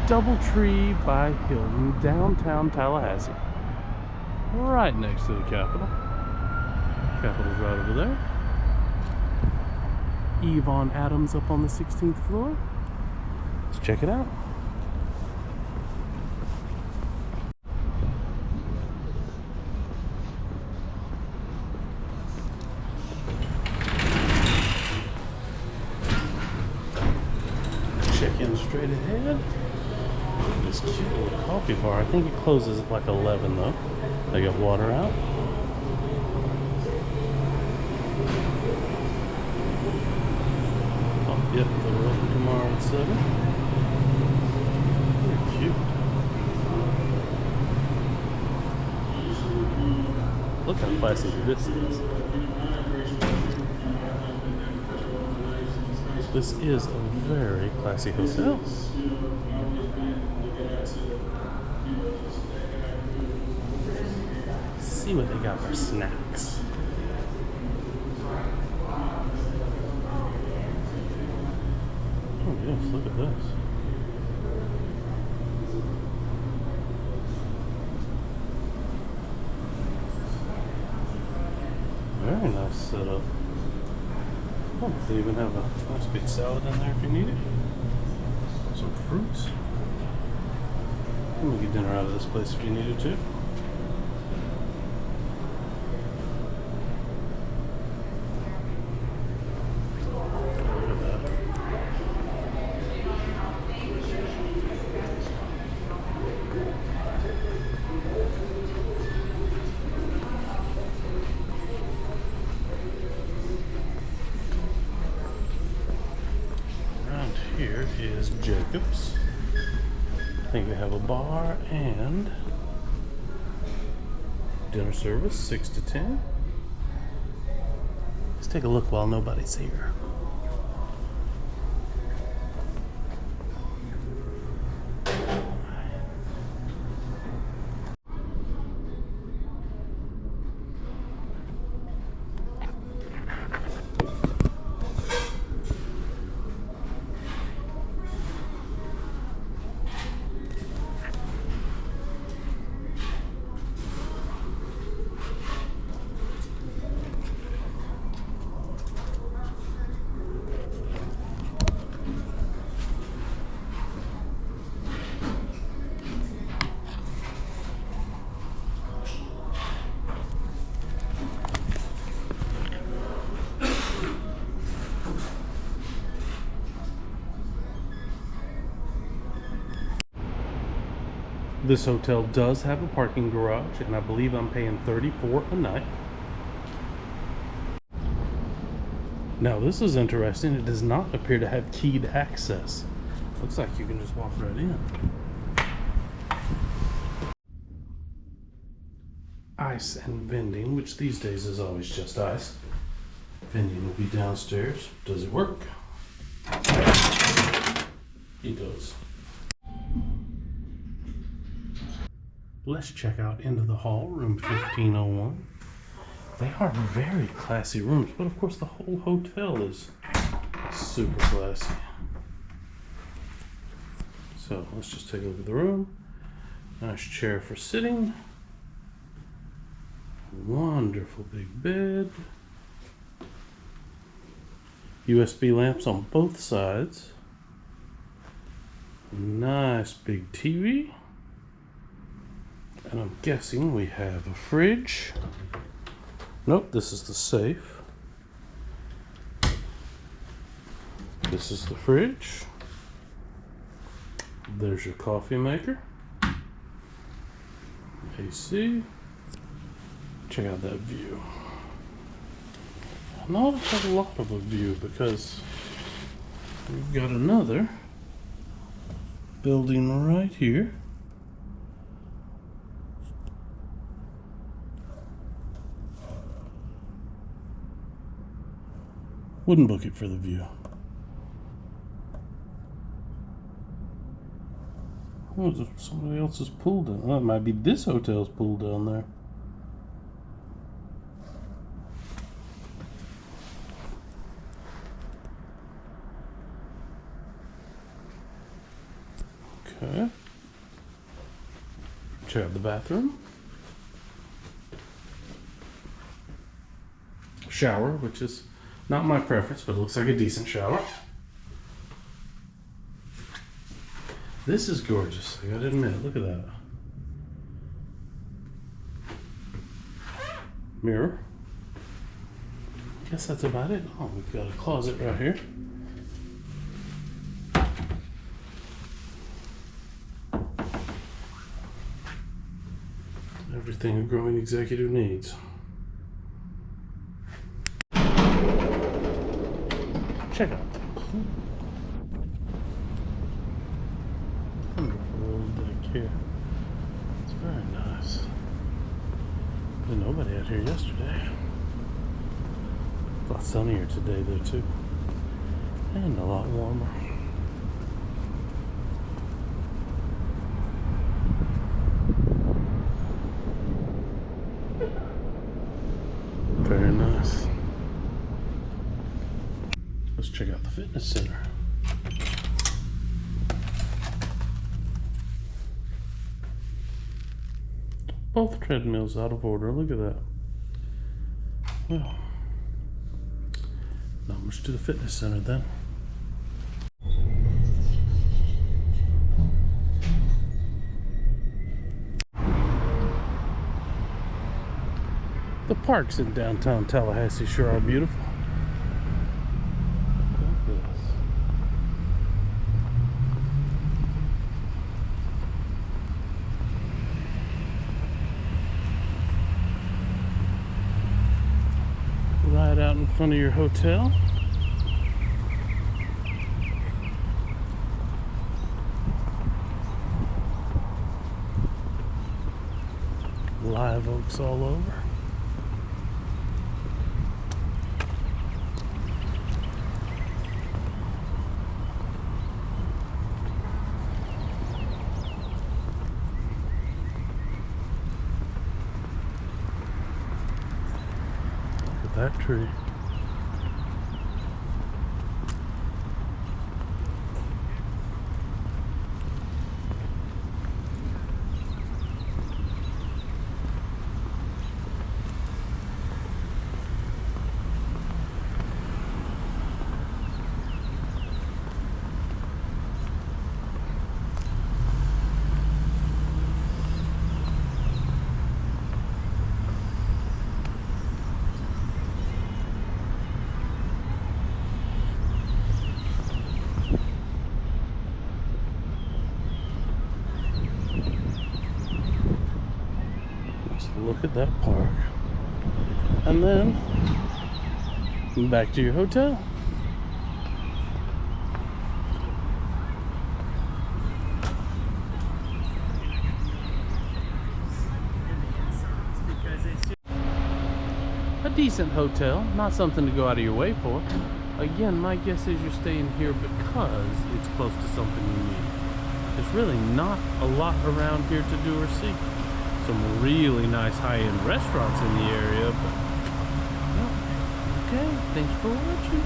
DoubleTree by Hilton Downtown Tallahassee. Right next to the Capitol. Capitol's right over there. Yvonne Adams up on the 16th floor. Let's check it out. Check in straight ahead. This cute little coffee bar. I think it closes at like 11 though. They got water out. Oh, yep, they're open tomorrow at 7. Very cute. Look how classy this is. This is a very classy hotel. See what they got for snacks. Oh yes, look at this. Very nice setup. Oh, they even have a nice big salad in there if you need it. Some fruits. You can get dinner out of this place if you needed to. Here is Jacob's. I think they have a bar and dinner service 6 to 10. Let's take a look while nobody's here. This hotel does have a parking garage, and I believe I'm paying $34 a night. Now this is interesting. It does not appear to have keyed access. Looks like you can just walk right in. Ice and vending, which these days is always just ice. Vending will be downstairs. Does it work? It does. Let's check out into the hall, room 1501. They are very classy rooms, but of course the whole hotel is super classy. So let's just take a look at the room. Nice chair for sitting. Wonderful big bed. USB lamps on both sides. Nice big TV. And I'm guessing we have a fridge. Nope, this is the safe. This is the fridge. There's your coffee maker. AC. Check out that view. Not a lot of a view because we've got another building right here. Wouldn't book it for the view. Oh, somebody else's pool down. Well, it might be this hotel's pool down there. Okay. Check out the bathroom. Shower, which is not my preference, but it looks like a decent shower. This is gorgeous, I gotta admit. Look at that. Mirror. Guess that's about it. Oh, we've got a closet right here. Everything a growing executive needs. Check out the pool. Wonderful little deck here. It's very nice. There's nobody out here yesterday. A lot sunnier today though too. And a lot warmer. Very nice. Let's check out the fitness center. Both treadmills out of order. Look at that. Well, not much to the fitness center then. The parks in downtown Tallahassee sure are beautiful. Look at this. Right out in front of your hotel. Live oaks all over. That tree. Look at that park. And then back to your hotel. A decent hotel, not something to go out of your way for. Again, my guess is you're staying here because it's close to something you need. There's really not a lot around here to do or see. Some really nice high-end restaurants in the area, but well, okay, thanks for watching.